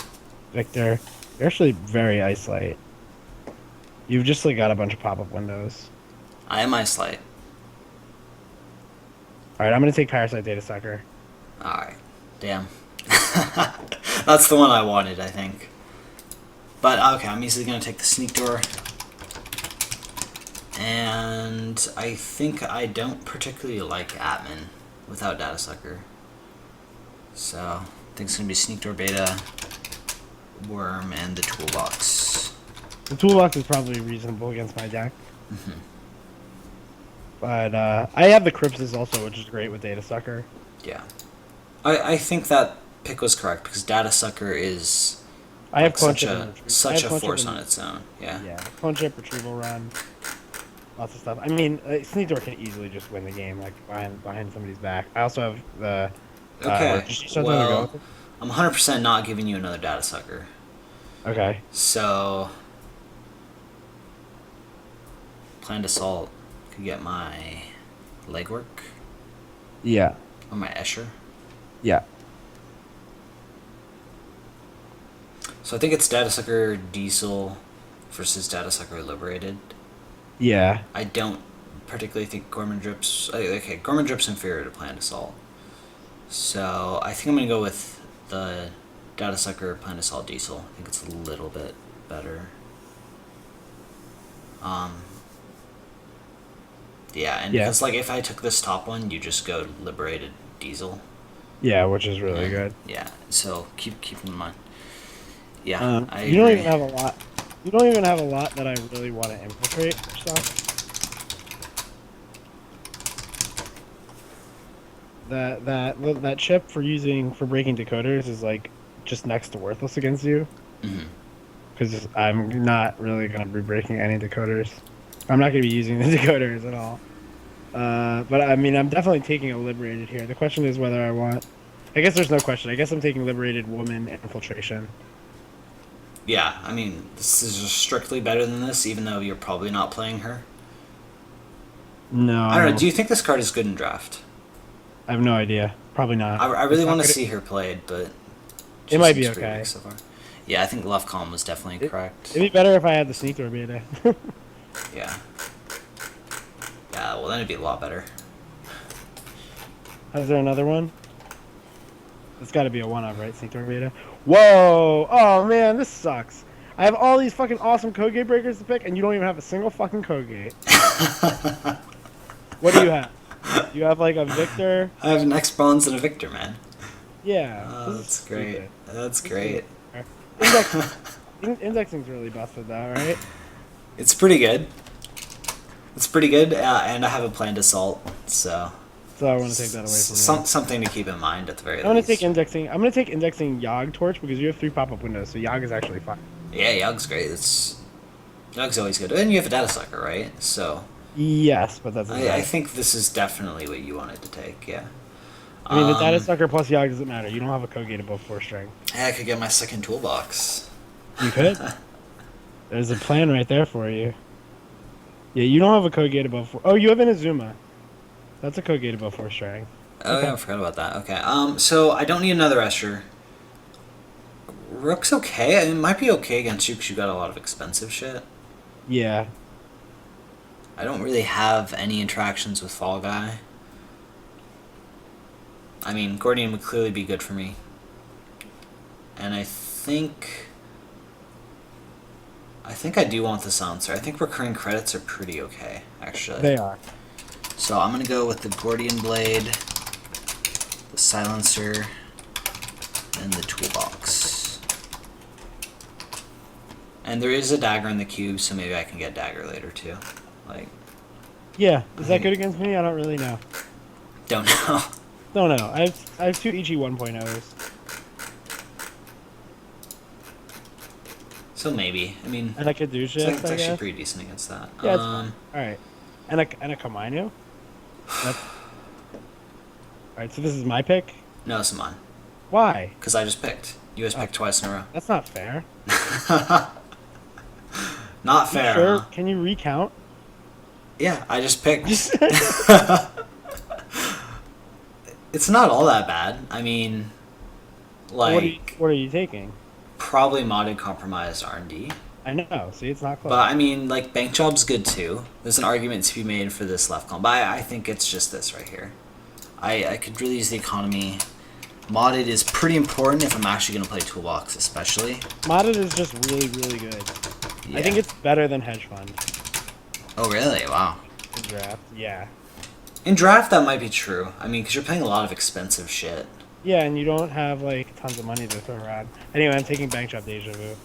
Victor. You're actually very isolate. You've just like got a bunch of pop-up windows. I am Isolite. All right, I'm gonna take Parasite Data Sucker. Alright. Damn. That's the one I wanted, I think. But, okay, I'm easily going to take the Sneak Door. And I think I don't particularly like Atman without Data Sucker. So, I think it's going to be Sneak Door Beta, Worm, and the Toolbox. The toolbox is probably reasonable against my deck. Mm-hmm. But I have the Crypsis also, which is great with Data Sucker. Yeah. I think that pick was correct because Data Sucker is I have such Clone a force on its own. Yeah. Yeah, Clone Chip, Retrieval Run, lots of stuff. I mean, Sneak Door can easily just win the game, like behind somebody's back. I also have the. Okay. Well, go? I'm 100% not giving you another Data Sucker. Okay. So, Planned Assault could get my legwork Yeah. or my Escher. Yeah. So I think it's Data Sucker Diesel versus Data Sucker Liberated. Yeah. I don't particularly think Gorman Drip's... Okay, Gorman Drip's inferior to Planned Assault. So I think I'm going to go with the Data Sucker Planned Assault Diesel. I think it's a little bit better. Yeah, and because like if I took this top one, you just go Liberated Diesel. Yeah, which is really good. Yeah, so keep in mind. Yeah, I you don't agree. even have a lot. You don't even have a lot that I really want to infiltrate or stuff. That chip for breaking decoders is like just next to worthless against you. Because I'm not really gonna be breaking any decoders. I'm not gonna be using the decoders at all. But I mean, I'm definitely taking a liberated here. The question is whether I want. I guess there's no question. I guess I'm taking liberated woman infiltration. Yeah, I mean, this is strictly better than this, even though you're probably not playing her. No. I don't know. Do you think this card is good in draft? I have no idea. Probably not. I really want to see her played, but it might be okay. So far. Yeah, I think Love Calm was definitely correct. It'd be better if I had the Sneak Door beta. Yeah. Yeah, well then it'd be a lot better. Is there another one? It's got to be a one-of, right? Sneak torpedo. Whoa! Oh man, this sucks. I have all these fucking awesome code gate breakers to pick, and you don't even have a single fucking code gate. What do you have? You have like a Victor. I have an X Bronze and a Victor, man. Yeah. Oh, that's great. That's great. Indexing's really busted though, right? It's pretty good. It's pretty good, and I have a planned assault, so. So I want to take that away from you. Something to keep in mind at the very least. I'm gonna take indexing. I'm gonna take indexing Yogg Torch because you have 3 pop-up windows, so Yogg is actually fine. Yeah, Yogg's great. Yogg's always good, and you have a data sucker, right? So. Yes, but that's. I think this is definitely what you wanted to take. Yeah. I mean, the data sucker plus Yogg doesn't matter. You don't have a code gate above 4 strength. Hey, I could get my second toolbox. You could. There's a plan right there for you. Yeah, you don't have a code gate above 4. Oh, you have an Azuma. That's a code gate above 4 strength. Oh, okay. Yeah, I forgot about that. Okay. So I don't need another Escher. Rook's okay. It might be okay against you because you got a lot of expensive shit. Yeah. I don't really have any interactions with Fall Guy. I mean, Gordian would clearly be good for me. And I think I do want the silencer. I think recurring credits are pretty okay, actually. They are. So I'm going to go with the Gordian Blade, the silencer, and the toolbox. And there is a dagger in the cube, so maybe I can get dagger later too. Like. Yeah, is that good against me? I don't really know. Don't know. Don't know. I have 2 Ichi 1.0s. So maybe. I mean. And I could do shit. It's actually pretty decent against that. Yeah, it's fine. All right. And a Kamino. Alright, so this is my pick? No, it's mine. Why? Because I just picked. You just picked twice in a row. That's not fair. Not fair. Sure? Huh? Can you recount? Yeah, I just picked. It's not all that bad. I mean, like... What are you taking? Probably modded compromised R&D. I know. See, it's not close. But, I mean, like, Bank Job's good, too. There's an argument to be made for this left column. But I think it's just this right here. I could really use the economy. Modded is pretty important if I'm actually going to play Toolbox, especially. Modded is just really, really good. Yeah. I think it's better than Hedge Fund. Oh, really? Wow. In Draft, yeah. In Draft, that might be true. I mean, because you're playing a lot of expensive shit. Yeah, and you don't have, like, tons of money to throw around. Anyway, I'm taking Bank Job Deja Vu.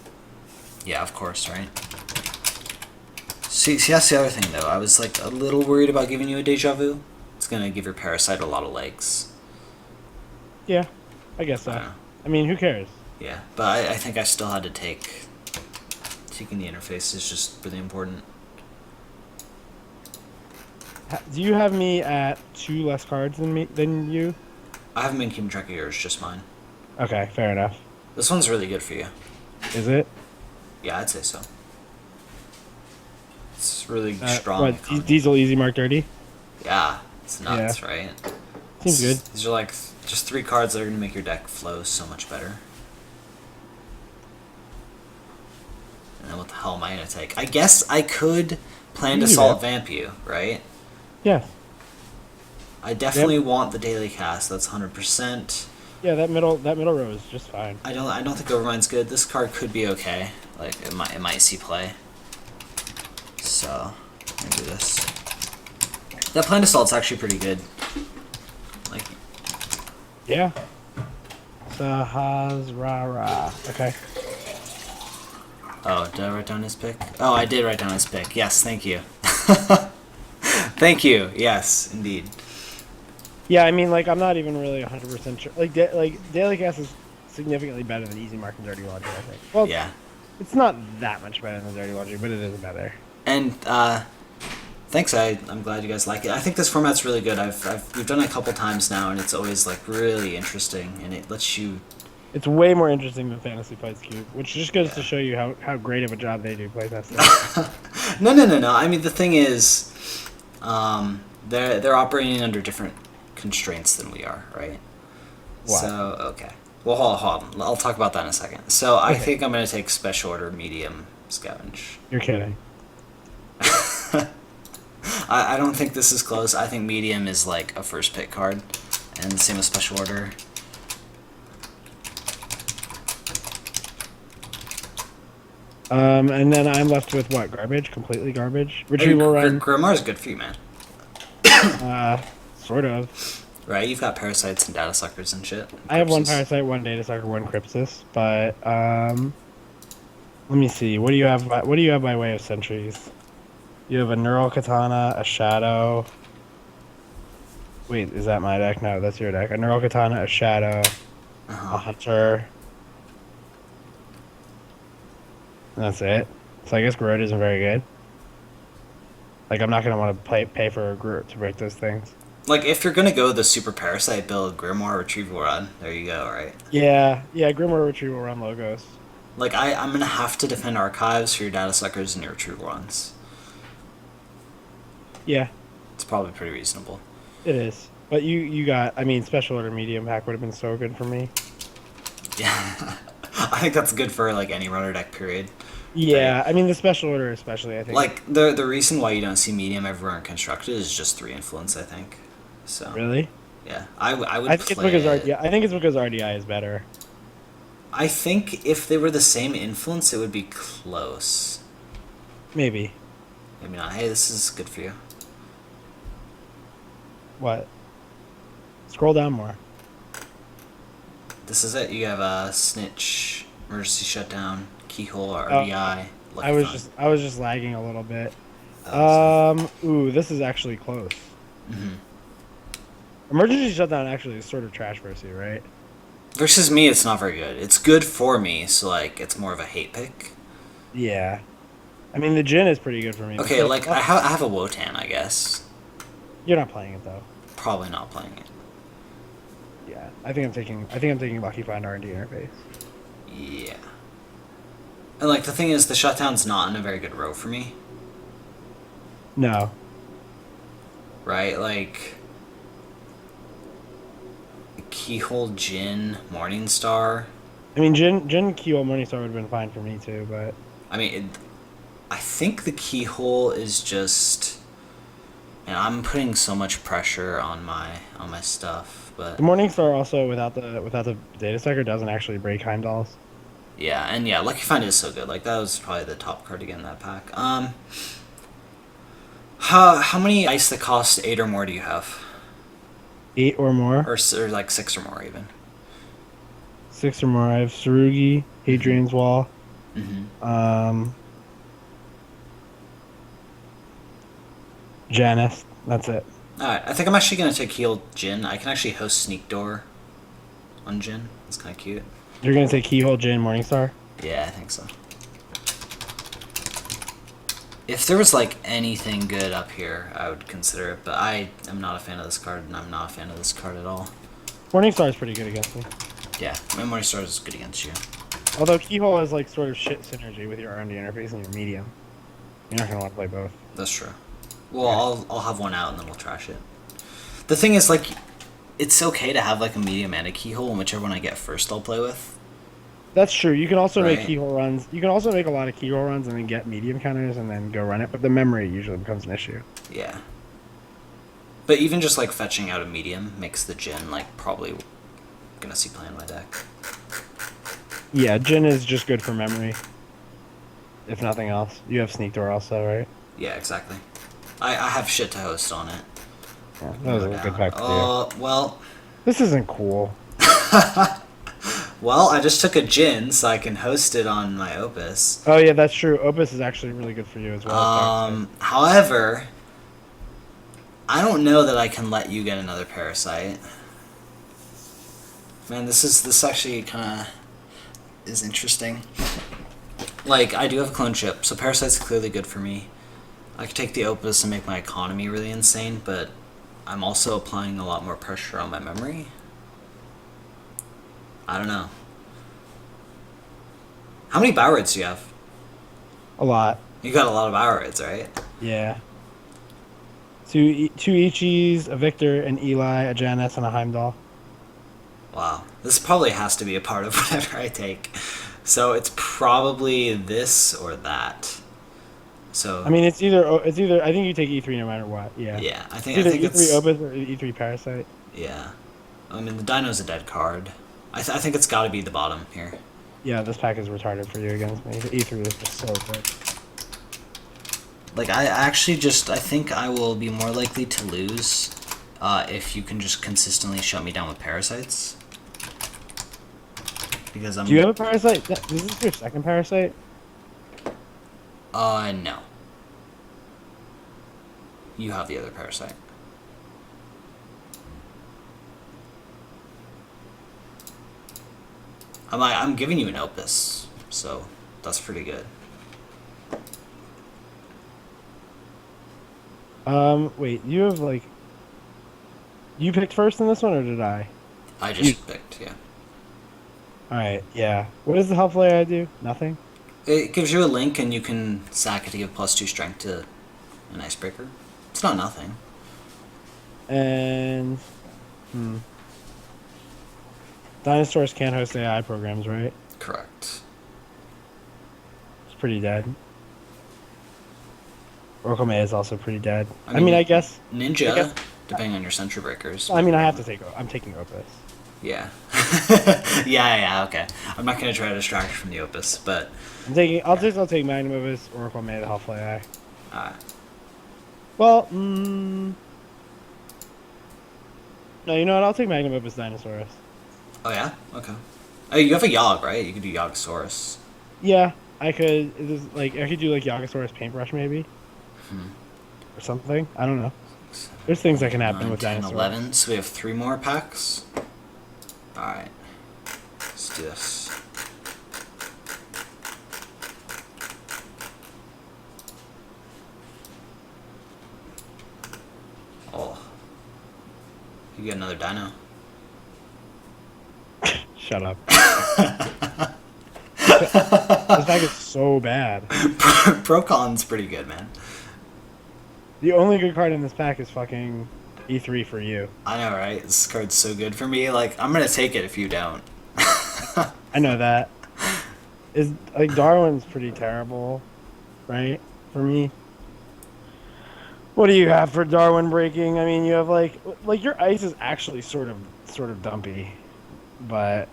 Yeah, of course, right? See, that's the other thing, though. I was, like, a little worried about giving you a Deja Vu. It's going to give your Parasite a lot of legs. Yeah, I guess so. I mean, who cares? Yeah, but I think I still had to take... Taking the interface is just really important. Do you have me at 2 less cards than you? I haven't been keeping track of yours, just mine. Okay, fair enough. This one's really good for you. Is it? Yeah, I'd say so. It's really strong. What, Diesel Easy Mark Dirty? Yeah, it's nuts, right? Seems good. These are like just 3 cards that are going to make your deck flow so much better. And then what the hell am I going to take? I guess I could plan to Assault Vamp you, right? Yeah. I definitely want the daily cast. That's 100%. Yeah, that middle row is just fine. I don't think Overmind's good. This card could be okay. Like it might see play. So let me do this. That planned assault's actually pretty good. Like. Yeah. Sahazrara. Okay. Oh, did I write down his pick? Oh, I did write down his pick. Yes, thank you. Thank you. Yes, indeed. Yeah, I mean, like, I'm not even really 100% sure. Like, Daily Cast is significantly better than Easy Mark and Dirty Laundry, I think. Well, yeah. It's not that much better than Dirty Laundry, but it is better. And thanks. I'm glad you guys like it. I think this format's really good. We've done it a couple times now, and it's always like really interesting, and it lets you. It's way more interesting than Fantasy Fights Cube, which just goes to show you how great of a job they do playtesting. No. I mean, the thing is, they're operating under different constraints than we are, right? What? So okay. Well, hold on. I'll talk about that in a second. So I think I'm going to take Special Order Medium Scavenge. You're kidding. I don't think this is close. I think medium is like a first pick card, and the same with special order. And then I'm left with what? Garbage? Completely garbage? Retrieval run? Grimoire's good for you, man. Sort of. Right, you've got parasites and data suckers and shit. I have one parasite, one data sucker, one crypsis, but let me see. What do you have? What do you have by way of sentries? You have a neural katana, a shadow. Wait, is that my deck? No, that's your deck. A neural katana, a shadow, a hunter. And that's it. So I guess Garrote isn't very good. Like, I'm not gonna want to pay for a Garrote to break those things. Like, if you're gonna go the super parasite build, Grimoire Retrieval Run, there you go, right? Yeah, Grimoire Retrieval Run logos. Like, I'm gonna have to defend archives for your data suckers and your retrieval runs. Yeah. It's probably pretty reasonable. It is. But you got, I mean, special order medium pack would have been so good for me. Yeah. I think that's good for, like, any runner deck, period. Yeah, right? I mean, the special order especially, I think. Like, the reason why you don't see medium everywhere in Constructed is just 3 influence, I think. So. Really? Yeah. I would I think play I think it's because RDI is better. I think if they were the same influence, it would be close. Maybe. Maybe not. Hey, this is good for you. What? Scroll down more. This is it. You have a Snitch, Emergency Shutdown, Keyhole, RDI. I was just lagging a little bit. Ooh, this is actually close. Mm-hmm. Emergency Shutdown actually is sort of trash versus you, right? Versus me, it's not very good. It's good for me, so like it's more of a hate pick. Yeah. I mean, the Jin is pretty good for me. Okay, like I have a Wotan, I guess. You're not playing it though. Probably not playing it. Yeah, I think I'm taking Lucky Find R&D interface. Yeah. And like the thing is, the Shutdown's not in a very good row for me. No. Right, like Keyhole, Jin, Morningstar. I mean, Jin Keyhole Morningstar would have been fine for me too, but I mean, I think the Keyhole is just. And I'm putting so much pressure on my stuff, but the Morningstar also without the data sucker doesn't actually break Heimdalls. yeah, and yeah, Lucky Find is so good. Like that was probably the top card to get in that pack. How many ice that cost 8 or more do you have? 8 or more, Or like 6 or more even. 6 or more. I have Sarugi, Hadrian's Wall. Mm-hmm. Janus. That's it. Alright, I think I'm actually gonna take Heal Jin. I can actually host Sneak Door on Jin. That's kind of cute. You're gonna take Keyhole, Jin, Morningstar. Yeah, I think so. If there was like anything good up here, I would consider it, but I am not a fan of this card, and I'm not a fan of this card at all. Morningstar is pretty good against me. Yeah, my Morningstar is good against you. Although Keyhole has like sort of shit synergy with your R&D interface and your medium. You're not gonna want to play both. That's true. Well, yeah. I'll have one out and then we'll trash it. The thing is, like, it's okay to have like a medium and a Keyhole, and whichever one I get first, I'll play with. That's true. You can also Right. make Keyhole runs. You can also make a lot of Keyhole runs and then get medium counters and then go run it. But the memory usually becomes an issue. Yeah. But even just like fetching out a medium makes the Jin like probably gonna see play in my deck. Yeah, Jin is just good for memory. If nothing else, you have Sneak Door also, right? Yeah, exactly. I have shit to host on it. Yeah, that was a good pack to do. Well. This isn't cool. Well, I just took a Jin, so I can host it on my Opus. Oh yeah, that's true. Opus is actually really good for you as well. However, I don't know that I can let you get another Parasite. Man, this actually kind of is interesting. Like, I do have a clone chip, so Parasite's clearly good for me. I could take the Opus and make my economy really insane, but I'm also applying a lot more pressure on my memory. I don't know. How many Bowrids do you have? A lot. You got a lot of Bowrids, right? Yeah. Two Ichis, a Victor, an Eli, a Janus, and a Heimdall. Wow. This probably has to be a part of whatever I take. So it's probably this or that. So I mean, it's either. I think you take E3 no matter what. Yeah, yeah, I it's think I either think E3 it's Opus or E3 Parasite. yeah. I mean, the Dino's a dead card. I think it's got to be the bottom here. Yeah, this pack is retarded for you against me. The E3 is just so good. Like I actually just I think I will be more likely to lose if you can just consistently shut me down with parasites. Because Do you I'm have a Parasite? Is this your second Parasite? no. You have the other parasite. I'm giving you an opus, so that's pretty good. Wait, you have like you picked first in this one, or did I? I You. just picked, yeah. All right, yeah. What does the health layer do? Nothing. It gives you a link and you can sack it to give +2 strength to an icebreaker. It's not nothing. And hmm, dinosaurs can't host AI programs, right? Correct. It's pretty dead. Oracle May is also pretty dead. I I mean, mean, I guess. I guess. Ninja, depending on your sentry breakers. I mean, I have to take. I'm taking Opus. Yeah. Yeah, okay. I'm not gonna try to distract you from the opus, but I'm taking. I'll take Magnum Opus, Oracle May, the health AI. uh, Well, no, you know what? I'll take Magnum Opus Dinosaurus. oh yeah, okay. Oh, you have a Yogg, right? You could do Yoggosaurus. Yeah, I could. It is like I could do like Yoggosaurus paintbrush maybe or something. I don't know. There's things that can happen 9, with 10, dinosaurs. 11. So we have 3 more packs. Alright. Let's do this. Oh. You get another dino. Shut up. This pack is so bad. Procon's pretty good, man. The only good card in this pack is fucking E3 for you. I know, right? This card's so good for me. Like, I'm gonna take it if you don't. I know that. Is like Darwin's pretty terrible, right? For me. What do you have for Darwin breaking? I mean, you have like your ice is actually sort of dumpy, but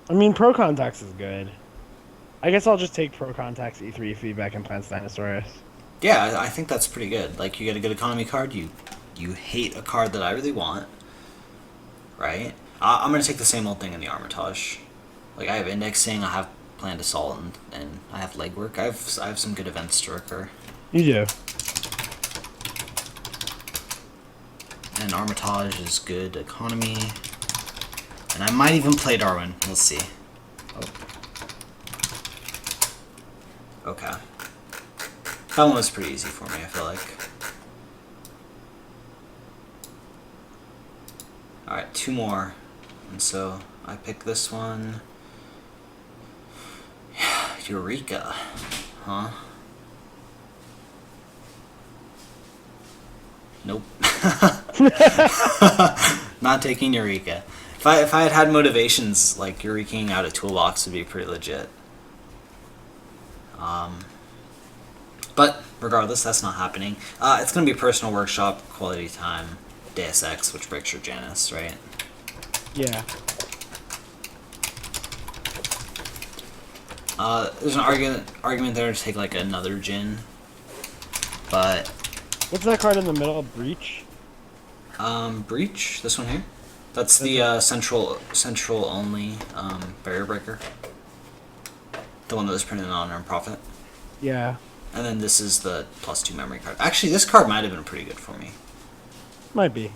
I mean, Pro Contacts is good. I guess I'll just take Pro Contacts E3 feedback and Plants Dinosaurus. Yeah, I think that's pretty good. Like, you get a good economy card. You hate a card that I really want, right? I'm gonna take the same old thing in the Armitage. Like, I have indexing, I have planned assault, and I have legwork. I have some good events to recur. You do. And Armitage is good economy. And I might even play Darwin. We'll see. Oh. Okay. That one was pretty easy for me, I feel like. Alright, 2 more. And so I pick this one. Eureka. Huh? Nope. Not taking Eureka. If I had motivations, like Eurekaing out a toolbox would be pretty legit. But regardless, that's not happening. It's gonna be Personal Workshop, Quality Time, Deus Ex, which breaks your Janus, right? Yeah. There's an argument there to take like another Jin, but What's that card in the middle? Breach? Breach, this one here. That's the central only barrier breaker. The one that was printed on Earn Profit. Yeah. And then this is the +2 memory card. Actually, this card might have been pretty good for me. Might be.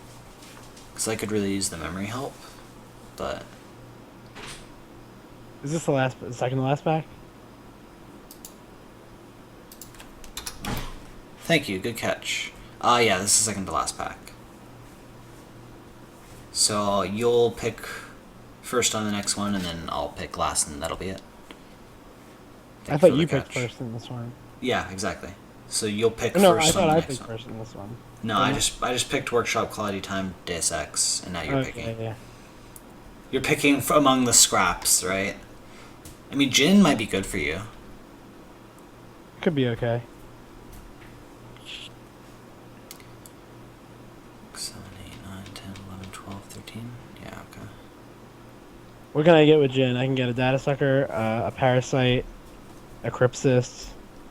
Because I could really use the memory help. But Is this the second to last pack? thank you, good catch. Yeah, this is second to last pack. So you'll pick first on the next one, and then I'll pick last, and that'll be it. I thought you picked first in this one. Yeah, exactly. So you'll pick No, first I on thought the I next picked one. first in this one. No, I just picked Workshop Quality Time Deus Ex, and now you're picking. Okay, yeah. You're picking among the scraps, right? I mean, gin might be good for you. Could be okay. 7, 8, 9, 10, 11, 12, 13. Yeah, okay. What can I get with Jin? I can get a Data Sucker, a Parasite, a Crypsis.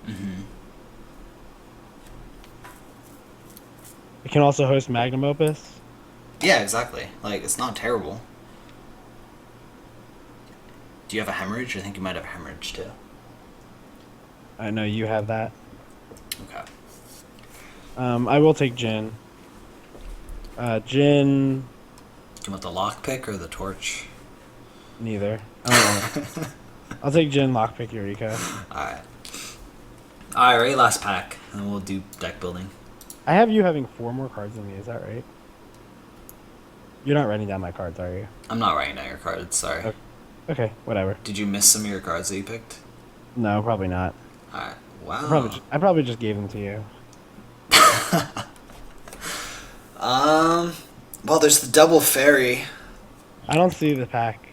Mm-hmm. It can also host Magnum Opus. Yeah, exactly. Like, it's not terrible. Do you have a hemorrhage? I think you might have a hemorrhage, too. I know you have that. Okay. I will take Jin. Jin, Do you want the lockpick or the torch? neither. I don't know. I'll take Jin, Lockpick, Eureka. Alright. Alright, ready? Last pack. And we'll do deck building. I have you having 4 more cards than me, is that right? You're not writing down my cards, are you? I'm not writing down your cards, sorry. Okay, whatever. Did you miss some of your cards that you picked? No, probably not. Alright. Wow. I probably just gave them to you. Well, there's the double fairy. I don't see the pack.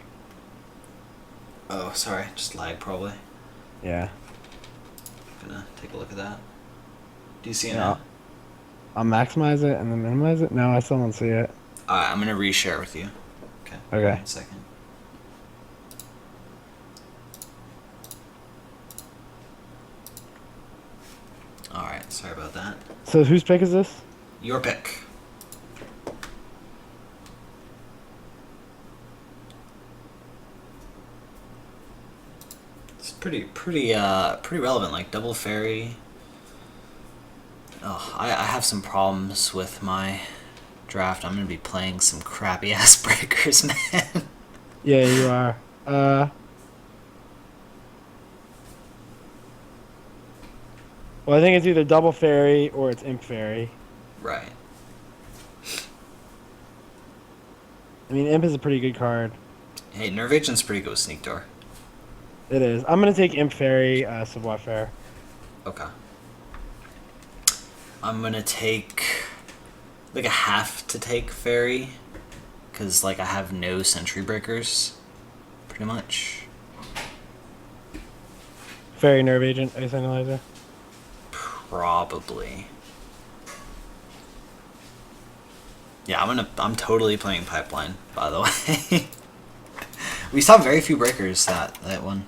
Oh, sorry. Just lag, probably. Yeah. Gonna take a look at that. Do you see it Yeah. now? I'll maximize it and then minimize it. No, I still don't see it. Alright, I'm gonna reshare with you. Okay. Okay. 1 second. Alright, sorry about that. So whose pick is this? Your pick. It's pretty relevant, like double fairy. Oh, I have some problems with my draft. I'm gonna be playing some crappy ass breakers, man. Yeah, you are. Well, I think it's either Double Fairy or it's Imp Fairy. Right. I mean, Imp is a pretty good card. Hey, Nerve Agent's pretty good with Sneak Door. It is. I'm gonna take Imp Fairy, Savoir Faire. Okay. I'm gonna take like a have to take fairy, cause like I have no sentry breakers, pretty much. Fairy Nerve Agent, Ice Analyzer. Probably. Yeah, I'm totally playing Pipeline, by the way. We saw very few breakers that one.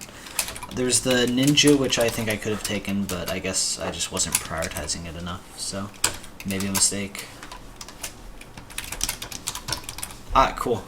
There's the Ninja, which I think I could have taken, but I guess I just wasn't prioritizing it enough, so maybe a mistake. Alright, cool.